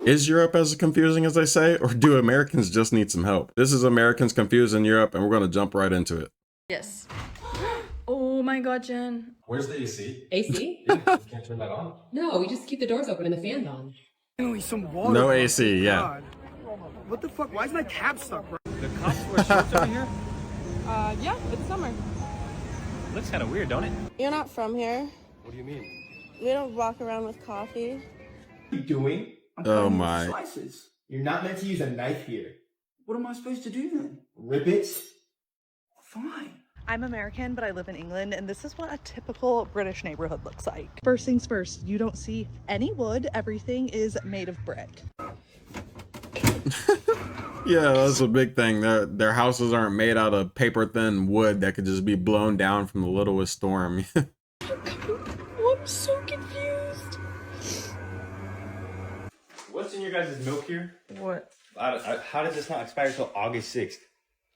Is Europe as confusing as they say, or do Americans just need some help? This is Americans confused in Europe, and we're going to jump right into it. Yes. Oh my god, Jen. Where's the AC? AC? Yeah, you can't turn that on. No, we just keep the doors open and the fans on. Finally, some water. No bro. AC, yeah. God. What the fuck? Why is my cap stuck, bro? The cops wear shirts over here? Yeah, it's summer. Looks kind of weird, don't it? You're not from here. What do you mean? We don't walk around with coffee. What are you doing? Oh my. Slices. You're not meant to use a knife here. What am I supposed to do then? Rip it. Fine. I'm American, but I live in England, and this is what a typical British neighborhood looks like. First things first, you don't see any wood. Everything is made of brick. Yeah, that's a big thing. Their houses aren't made out of paper thin wood that could just be blown down from the littlest storm. Oh, I'm so confused. What's in your guys' milk here? What? How does this not expire till August 6th?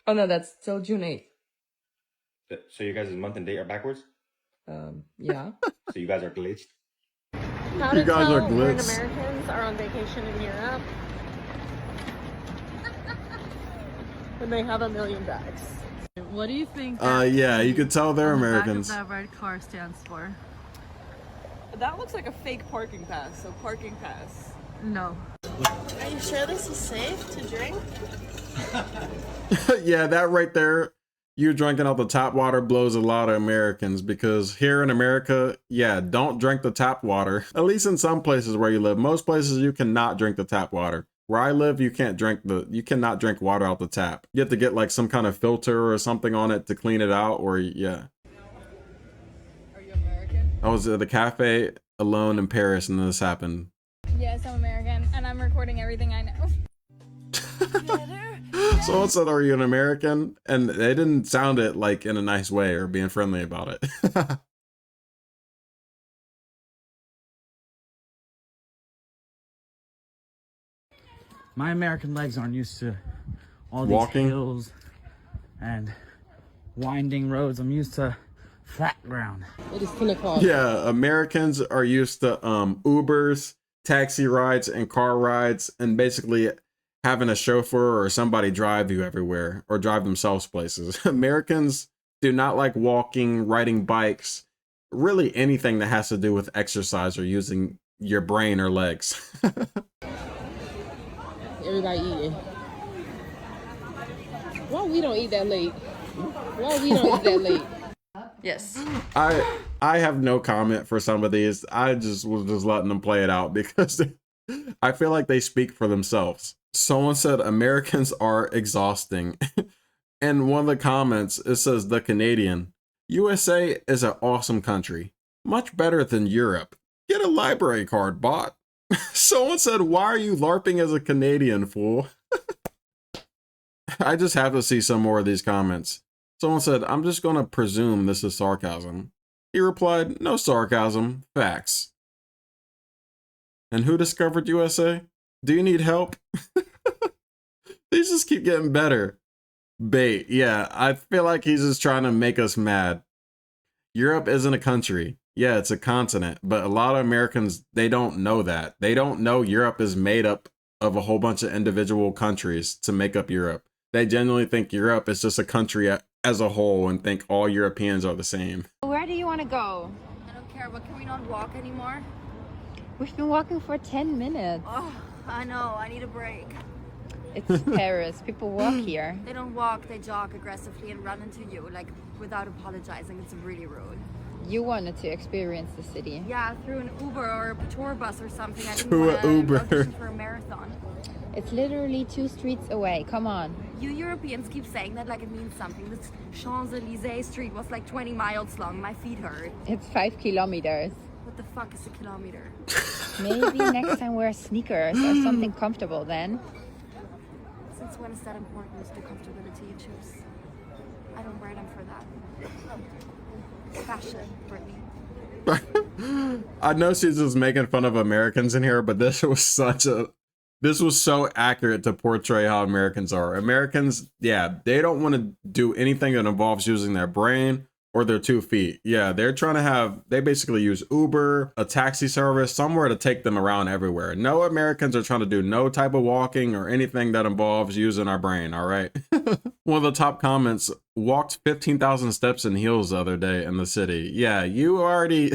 Oh no, that's till June 8th. So your guys' month and date are backwards? Yeah. So you guys are glitched? How You to guys tell are when glitz. Americans are on vacation in Europe? When they have a million bags. What do you think? Yeah, you could tell they're Americans. that red car stands for? That looks like a fake parking pass, so parking pass. No. Are you sure this is safe to drink? Yeah, that right there, you drinking out the tap water blows a lot of Americans, because here in America, yeah, don't drink the tap water. At least in some places where you live. Most places you cannot drink the tap water. Where I live, you cannot drink water out the tap. You have to get like some kind of filter or something on it to clean it out, or yeah. Are you American? I was at the cafe alone in Paris and this happened. Yes, I'm American, and I'm recording everything I know. Someone said, "Are you an American?" And they didn't sound it like in a nice way or being friendly about it. My American legs aren't used to all these Walking? hills and winding roads. I'm used to flat ground. It is 10 o'clock. Yeah, Americans are used to Ubers, taxi rides, and car rides, and basically having a chauffeur or somebody drive you everywhere or drive themselves places. Americans do not like walking, riding bikes, really anything that has to do with exercise or using your brain or legs. Everybody eating. Why we don't eat that late? Why we don't eat that late? Yes. I have no comment for some of these. I just was just letting them play it out because I feel like they speak for themselves. Someone said Americans are exhausting. And one of the comments, it says the Canadian. USA is an awesome country. Much better than Europe. Get a library card, bot. Someone said, why are you LARPing as a Canadian, fool? I just have to see some more of these comments. Someone said, I'm just going to presume this is sarcasm. He replied, no sarcasm, facts. And who discovered USA? Do you need help? These just keep getting better. Bait, yeah, I feel like he's just trying to make us mad. Europe isn't a country. Yeah, it's a continent, but a lot of Americans, they don't know that. They don't know Europe is made up of a whole bunch of individual countries to make up Europe. They genuinely think Europe is just a country as a whole and think all Europeans are the same. Where do you want to go? I don't care, but can we not walk anymore? We've been walking for 10 minutes. Oh, I know, I need a break. It's Paris. People walk here. They don't walk, they jog aggressively and run into you, like without apologizing. It's really rude. You wanted to experience the city. Yeah, through an Uber or a tour bus or something. I didn't Through want an Uber. to audition for a marathon. It's literally 2 streets away. Come on. You Europeans keep saying that like it means something. This Champs-Élysées street was like 20 miles long. My feet hurt. It's 5 kilometers. What the fuck is a kilometer? Maybe next time wear sneakers or something comfortable then. Since when is that important, is the comfortability you choose? I don't wear them for that. Fashion, Brittany. I know she's just making fun of Americans in here, but this was so accurate to portray how Americans are. Americans, yeah, they don't want to do anything that involves using their brain or their 2 feet. Yeah, they basically use Uber, a taxi service, somewhere to take them around everywhere. No Americans are trying to do no type of walking or anything that involves using our brain, all right? One of the top comments, walked 15,000 steps in heels the other day in the city. Yeah, you already,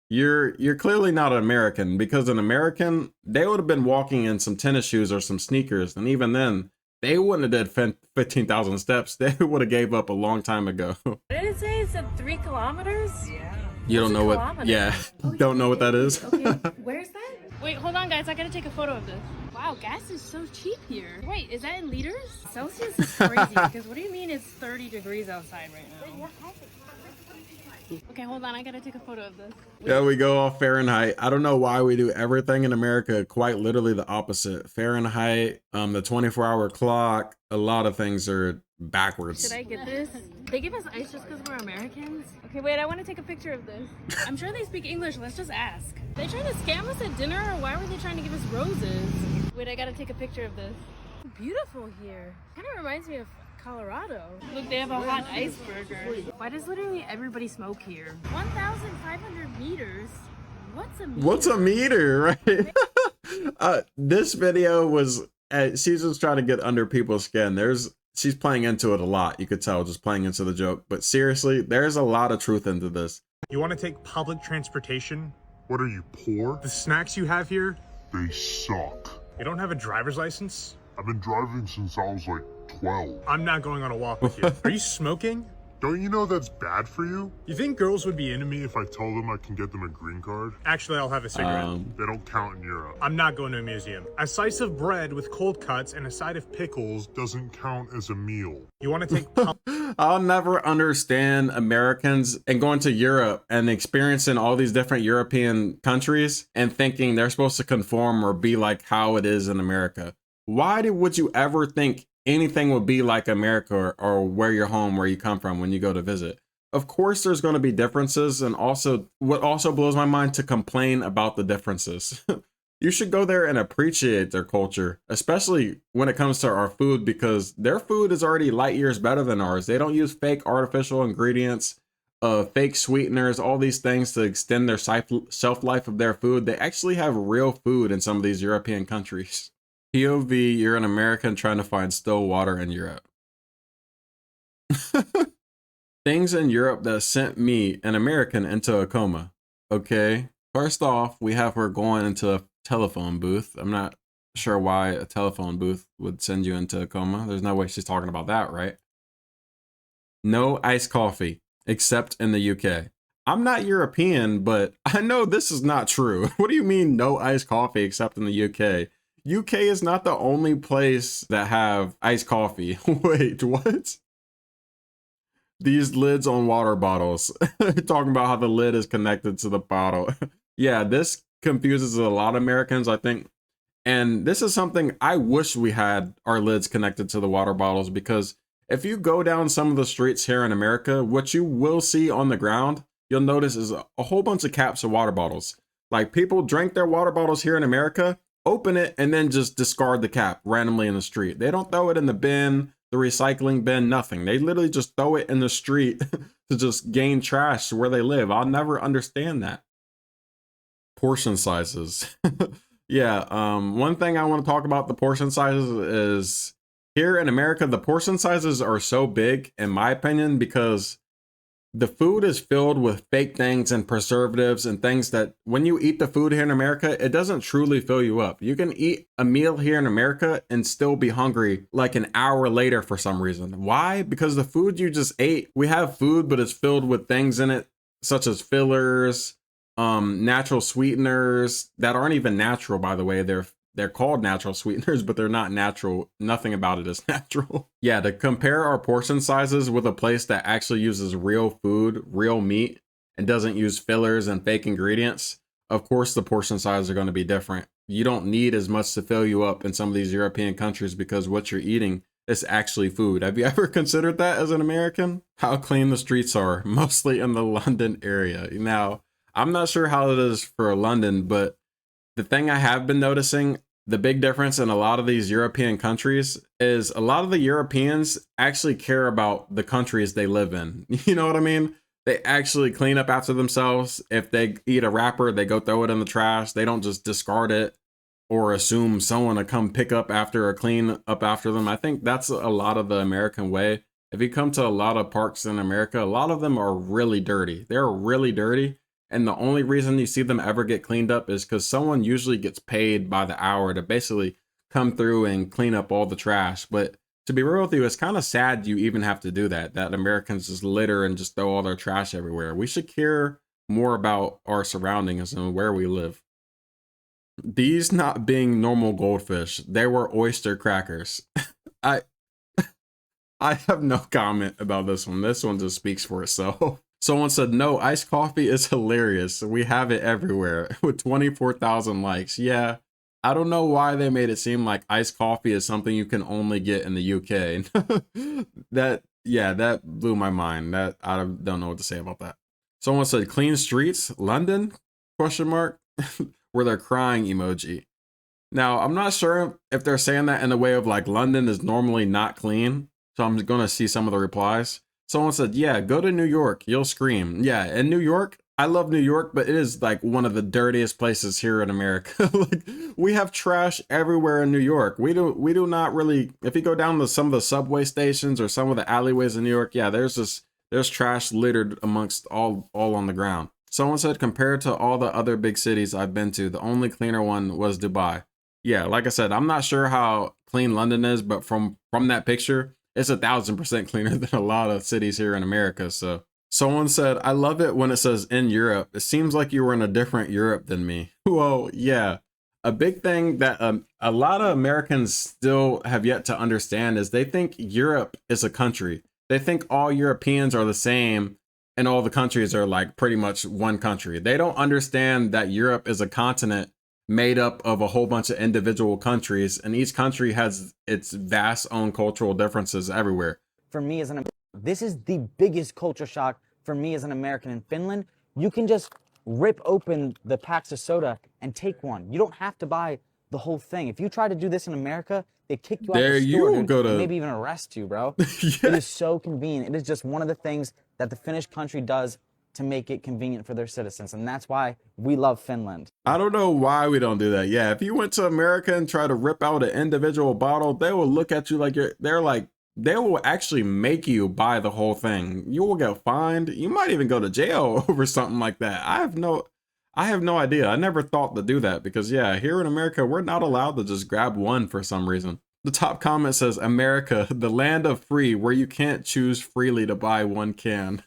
you're clearly not an American, because an American, they would have been walking in some tennis shoes or some sneakers, and even then, they wouldn't have did 15,000 steps. They would have gave up a long time ago. What did it say? It said 3 kilometers? Yeah. You don't know what, yeah, don't know what that is. Okay, where's that? Wait, hold on guys, I gotta take a photo of this. Wow, gas is so cheap here. Wait, is that in liters? Celsius is crazy, because what do you mean it's 30 degrees outside right now? Okay, hold on, I gotta take a photo of this. Yeah, we go off Fahrenheit. I don't know why we do everything in America quite literally the opposite. Fahrenheit, the 24-hour clock, a lot of things are backwards. Should I get this? They give us ice just because we're Americans? Okay, wait, I want to take a picture of this. I'm sure they speak English, let's just ask. They trying to scam us at dinner, or why were they trying to give us roses? Wait, I gotta take a picture of this. Beautiful here. Kind of reminds me of Colorado. Look, they have a hot ice burger. Why does literally everybody smoke here? 1,500 meters? What's a meter? What's a meter, right? This video was, she's just trying to get under people's skin. She's playing into it a lot. You could tell, just playing into the joke. But seriously, there's a lot of truth into this. You want to take public transportation? What are you, poor? The snacks you have here? They suck. You don't have a driver's license? I've been driving since I was like 12. I'm not going on a walk with you. Are you smoking? Don't you know that's bad for you? You think girls would be into me If I tell them I can get them a green card? Actually, I'll have a cigarette. They don't count in Europe. I'm not going to a museum. A slice of bread with cold cuts and a side of pickles. Doesn't count as a meal. You want to take I'll never understand Americans and going to Europe and experiencing all these different European countries and thinking they're supposed to conform or be like how it is in America. Why would you ever think anything would be like America or where you're home, where you come from when you go to visit? Of course, there's going to be differences. And also, what also blows my mind, to complain about the differences. You should go there and appreciate their culture, especially when it comes to our food, because their food is already light years better than ours. They don't use fake artificial ingredients, fake sweeteners, all these things to extend their shelf life of their food. They actually have real food in some of these European countries. POV, you're an American trying to find still water in Europe. Things in Europe that sent me, an American, into a coma. Okay, first off, we have her going into a telephone booth. I'm not sure why a telephone booth would send you into a coma. There's no way she's talking about that, right? No iced coffee, except in the UK. I'm not European, but I know this is not true. What do you mean no iced coffee except in the UK? UK is not the only place that have iced coffee. Wait, what? These lids on water bottles. Talking about how the lid is connected to the bottle. Yeah, this confuses a lot of Americans, I think. And this is something I wish we had our lids connected to the water bottles, because if you go down some of the streets here in America, what you will see on the ground, you'll notice is a whole bunch of caps of water bottles. Like, people drink their water bottles here in America, open it, and then just discard the cap randomly in the street. They don't throw it in the bin, the recycling bin, nothing. They literally just throw it in the street to just gain trash to where they live. I'll never understand that. Portion sizes. Yeah, one thing I want to talk about the portion sizes is, here in America, the portion sizes are so big, in my opinion, because the food is filled with fake things and preservatives and things that when you eat the food here in America, it doesn't truly fill you up. You can eat a meal here in America and still be hungry like an hour later for some reason. Why? Because the food you just ate, we have food, but it's filled with things in it, such as fillers, natural sweeteners that aren't even natural, by the way. They're called natural sweeteners, but they're not natural. Nothing about it is natural. Yeah, to compare our portion sizes with a place that actually uses real food, real meat, and doesn't use fillers and fake ingredients, of course the portion sizes are going to be different. You don't need as much to fill you up in some of these European countries because what you're eating is actually food. Have you ever considered that as an American? How clean the streets are, mostly in the London area. Now, I'm not sure how it is for London, but the thing I have been noticing, the big difference in a lot of these European countries is a lot of the Europeans actually care about the countries they live in. You know what I mean? They actually clean up after themselves. If they eat a wrapper, they go throw it in the trash. They don't just discard it or assume someone to come pick up after or clean up after them. I think that's a lot of the American way. If you come to a lot of parks in America, a lot of them are really dirty. They're really dirty. And the only reason you see them ever get cleaned up is because someone usually gets paid by the hour to basically come through and clean up all the trash. But to be real with you, it's kind of sad you even have to do that, that Americans just litter and just throw all their trash everywhere. We should care more about our surroundings and where we live. These not being normal goldfish, they were oyster crackers. I have no comment about this one. This one just speaks for itself. Someone said, no, iced coffee is hilarious. We have it everywhere with 24,000 likes. Yeah. I don't know why they made it seem like iced coffee is something you can only get in the UK. that blew my mind. That I don't know what to say about that. Someone said clean streets, London? Question mark. Where they're crying emoji. Now, I'm not sure if they're saying that in the way of like London is normally not clean. So I'm going to see some of the replies. Someone said, yeah, go to New York. You'll scream. Yeah, in New York, I love New York, but it is like one of the dirtiest places here in America. Like we have trash everywhere in New York. We do not really, if you go down to some of the subway stations or some of the alleyways in New York, yeah, there's trash littered amongst all on the ground. Someone said, compared to all the other big cities I've been to, the only cleaner one was Dubai. Yeah, like I said, I'm not sure how clean London is, but from that picture, it's 1,000% cleaner than a lot of cities here in America. So someone said, I love it when it says in Europe. It seems like you were in a different Europe than me. Well, yeah. A big thing that a lot of Americans still have yet to understand is they think Europe is a country. They think all Europeans are the same and all the countries are like pretty much one country. They don't understand that Europe is a continent made up of a whole bunch of individual countries, and each country has its vast own cultural differences everywhere. For me as this is the biggest culture shock for me as an American in Finland. You can just rip open the packs of soda and take one. You don't have to buy the whole thing. If you try to do this in America, they kick you out the store, and maybe even arrest you, bro. Yeah. It is so convenient. It is just one of the things that the Finnish country does to make it convenient for their citizens, and that's why we love Finland. I don't know why we don't do that. Yeah, if you went to America and try to rip out an individual bottle, they will look at you like they will actually make you buy the whole thing. You will get fined. You might even go to jail over something like that. I have no idea. I never thought to do that because yeah, here in America, we're not allowed to just grab one for some reason. The top comment says, America, the land of free, where you can't choose freely to buy one can.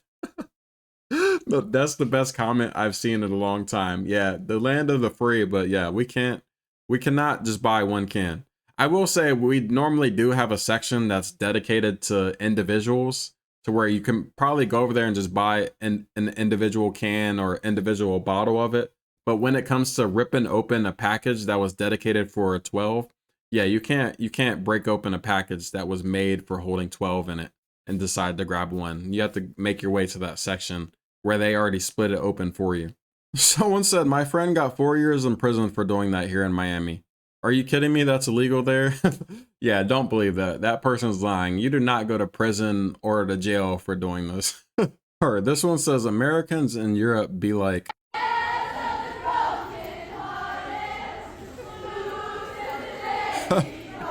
That's the best comment I've seen in a long time. Yeah, the land of the free, but yeah, we cannot just buy one can. I will say we normally do have a section that's dedicated to individuals, to where you can probably go over there and just buy an individual can or individual bottle of it. But when it comes to ripping open a package that was dedicated for a 12, yeah, you can't break open a package that was made for holding 12 in it and decide to grab one. You have to make your way to that section where they already split it open for you. Someone said, my friend got 4 years in prison for doing that here in Miami. Are you kidding me? That's illegal there? Yeah, don't believe that. That person's lying. You do not go to prison or to jail for doing this. All right, this one says, Americans in Europe be like...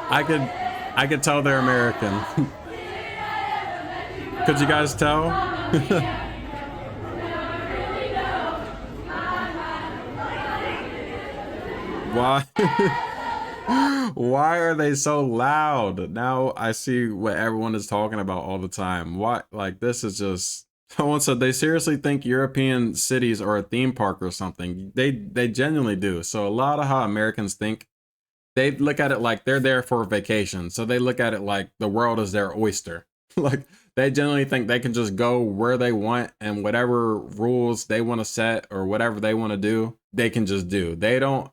I could tell they're American. Could you guys tell? Why? Why are they so loud? Now I see what everyone is talking about all the time. Why? Like, this is just... Someone said they seriously think European cities are a theme park or something. They genuinely do. So a lot of how Americans think, they look at it like they're there for a vacation. So they look at it like the world is their oyster. Like, they generally think they can just go where they want and whatever rules they want to set or whatever they want to do, they can just do. They don't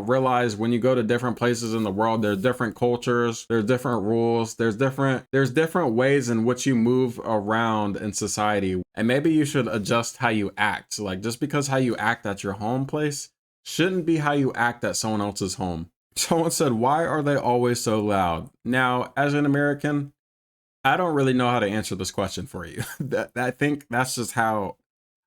realize when you go to different places in the world, there's different cultures, there's different rules, there's different ways in which you move around in society. And maybe you should adjust how you act. Like, just because how you act at your home place shouldn't be how you act at someone else's home. Someone said, why are they always so loud? Now, as an American, I don't really know how to answer this question for you. I think that's just how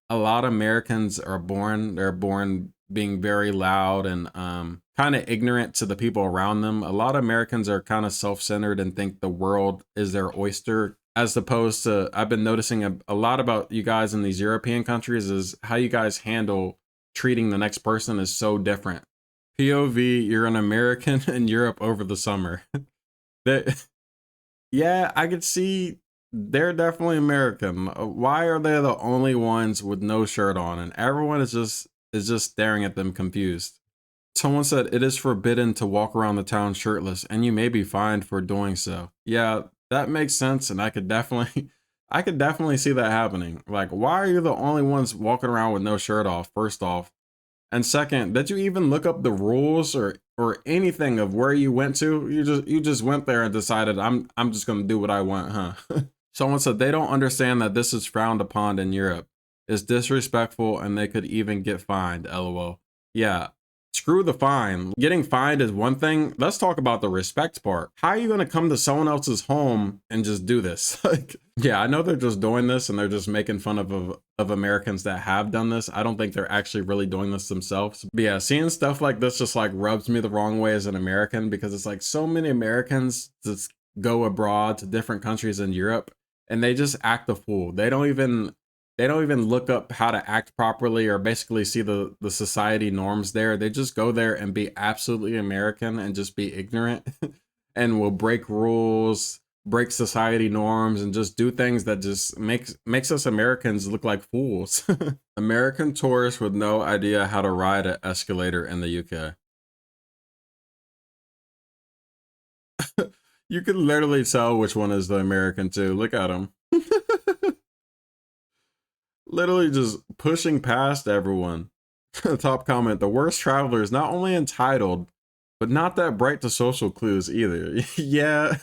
a lot of Americans are born. They're born being very loud and kind of ignorant to the people around them. A lot of Americans are kind of self-centered and think the world is their oyster, as opposed to, I've been noticing a lot about you guys in these European countries is how you guys handle treating the next person is so different. POV, you're an American in Europe over the summer. Yeah, I could see they're definitely American. Why are they the only ones with no shirt on and everyone is just staring at them confused? Someone said it is forbidden to walk around the town shirtless and you may be fined for doing so. Yeah, that makes sense and I could definitely see that happening. Like, why are you the only ones walking around with no shirt off, first off? And second, did you even look up the rules or anything of where you went to? You just went there and decided I'm just gonna do what I want, huh? Someone said they don't understand that this is frowned upon in Europe. It's disrespectful and they could even get fined, lol. Yeah, screw the fine. Getting fined is one thing. Let's talk about the respect part. How are you gonna come to someone else's home and just do this? Like, yeah, I know they're just doing this and they're just making fun of Americans that have done this. I don't think they're actually really doing this themselves. But yeah, seeing stuff like this just like rubs me the wrong way as an American, because it's like so many Americans just go abroad to different countries in Europe and they just act a fool. They don't even look up how to act properly or basically see the society norms there. They just go there and be absolutely American and just be ignorant and will break rules, break society norms, and just do things that just makes us Americans look like fools. American tourists with no idea how to ride an escalator in the UK. You can literally tell which one is the American too. Look at him. Literally just pushing past everyone. Top comment, the worst traveler is not only entitled, but not that bright to social clues either. Yeah,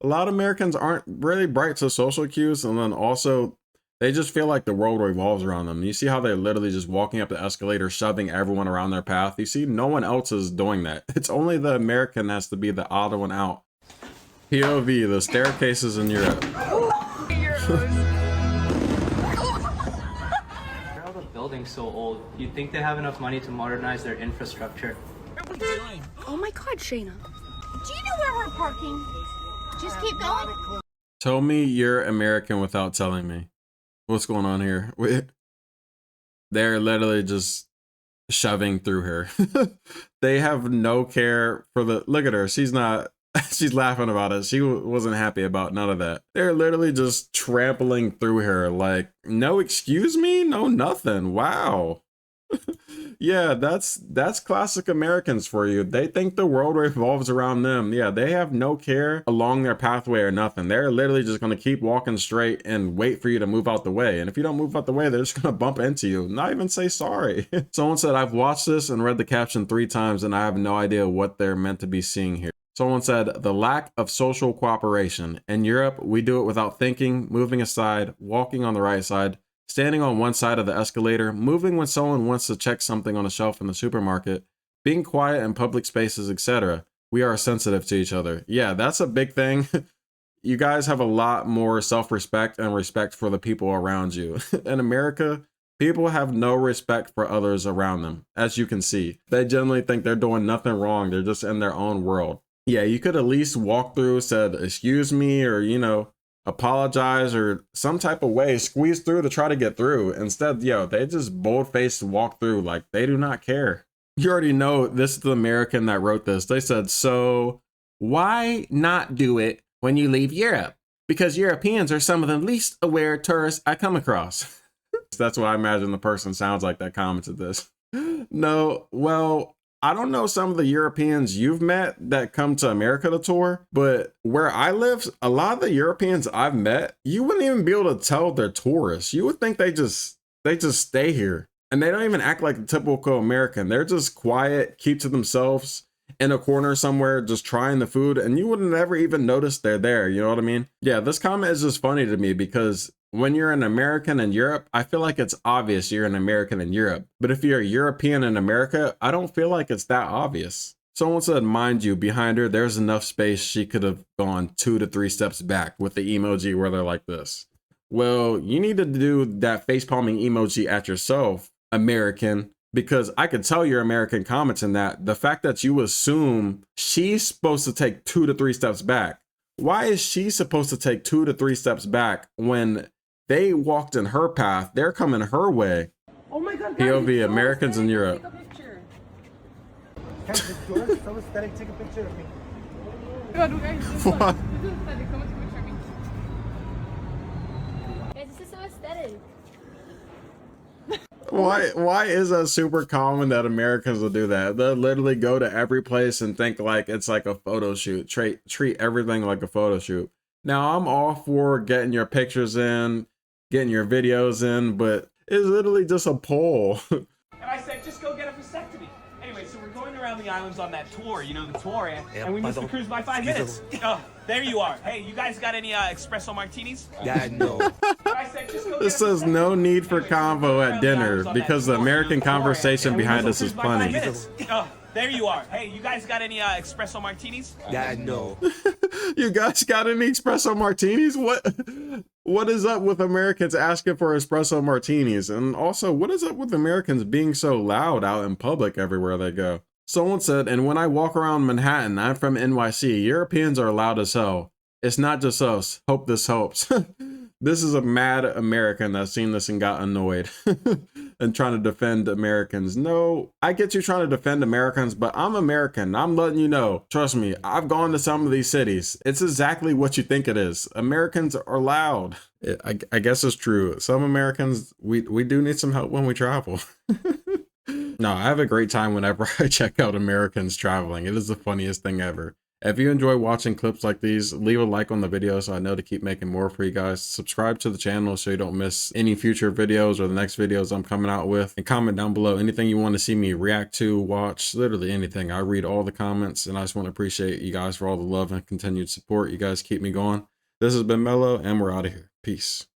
a lot of Americans aren't really bright to social cues, and then also they just feel like the world revolves around them. You see how they're literally just walking up the escalator, shoving everyone around their path. You see, no one else is doing that. It's only the American has to be the odd one out. POV, the staircases in Europe. Building's so old. You'd think they have enough money to modernize their infrastructure. Oh my god, Shayna. Do you know where we're parking? Just keep going. Tell me you're American without telling me. What's going on here? They're literally just shoving through her. They have no care for the, look at her. She's not, she's laughing about it. She wasn't happy about none of that. They're literally just trampling through her like, no excuse me, no nothing. Wow. Yeah, that's classic Americans for you. They think the world revolves around them. Yeah, they have no care along their pathway or nothing. They're literally just going to keep walking straight and wait for you to move out the way. And if you don't move out the way, they're just going to bump into you, not even say sorry. Someone said, I've watched this and read the caption 3 times and I have no idea what they're meant to be seeing here. Someone said, the lack of social cooperation. In Europe, we do it without thinking, moving aside, walking on the right side, standing on one side of the escalator, moving when someone wants to check something on a shelf in the supermarket, being quiet in public spaces, etc. We are sensitive to each other. Yeah, that's a big thing. You guys have a lot more self-respect and respect for the people around you. In America, people have no respect for others around them, as you can see. They generally think they're doing nothing wrong. They're just in their own world. Yeah, you could at least walk through, said, excuse me, or, you know, apologize or some type of way, squeeze through to try to get through. Instead, yo, they just bold-faced walk through like they do not care. You already know this is the American that wrote this. They said, so why not do it when you leave Europe? Because Europeans are some of the least aware tourists I come across. That's what I imagine the person sounds like that commented this. No, well, I don't know some of the Europeans you've met that come to America to tour, but where I live, a lot of the Europeans I've met, you wouldn't even be able to tell they're tourists. You would think they just stay here. And they don't even act like a typical American. They're just quiet, keep to themselves in a corner somewhere, just trying the food. And you wouldn't ever even notice they're there. You know what I mean? Yeah, this comment is just funny to me because when you're an American in Europe, I feel like it's obvious you're an American in Europe. But if you're a European in America, I don't feel like it's that obvious. Someone said, mind you, behind her, there's enough space she could have gone 2 to 3 steps back with the emoji where they're like this. Well, you need to do that face palming emoji at yourself, American, because I could tell your American comments in that. The fact that you assume she's supposed to take 2 to 3 steps back. Why is she supposed to take 2 to 3 steps back when they walked in her path? They're coming her way. Oh my God, POV, Americans in Europe. Guys, it's yours. So aesthetic. Take a picture of me. What? This is so aesthetic. Why is that super common that Americans will do that? They'll literally go to every place and think like it's like a photo shoot. Treat everything like a photo shoot. Now, I'm all for getting your pictures in, getting your videos in, but it's literally just a poll. And I said, just go get a vasectomy. Anyway, so we're going around the islands on that tour, you know, the tour, and we missed the cruise by 5 minutes. Oh, there you are. Hey, you guys got any espresso martinis? Yeah, no. I said, just go This says no need for convo at dinner because the American conversation behind us is funny. Oh, there you are. Hey, you guys got any espresso martinis? Yeah, no. You guys got any espresso martinis? What is up with Americans asking for espresso martinis? And also, what is up with Americans being so loud out in public everywhere they go? Someone said, and when I walk around Manhattan, I'm from NYC, Europeans are loud as hell. It's not just us. Hope this helps. This is a mad American that's seen this and got annoyed and trying to defend Americans. No, I get you trying to defend Americans, but I'm American. I'm letting you know. Trust me, I've gone to some of these cities. It's exactly what you think it is. Americans are loud. I guess it's true. Some Americans, we do need some help when we travel. No, I have a great time whenever I check out Americans traveling. It is the funniest thing ever. If you enjoy watching clips like these, leave a like on the video so I know to keep making more for you guys. Subscribe to the channel so you don't miss any future videos or the next videos I'm coming out with. And comment down below anything you want to see me react to, watch, literally anything. I read all the comments and I just want to appreciate you guys for all the love and continued support. You guys keep me going. This has been Mello and we're out of here. Peace.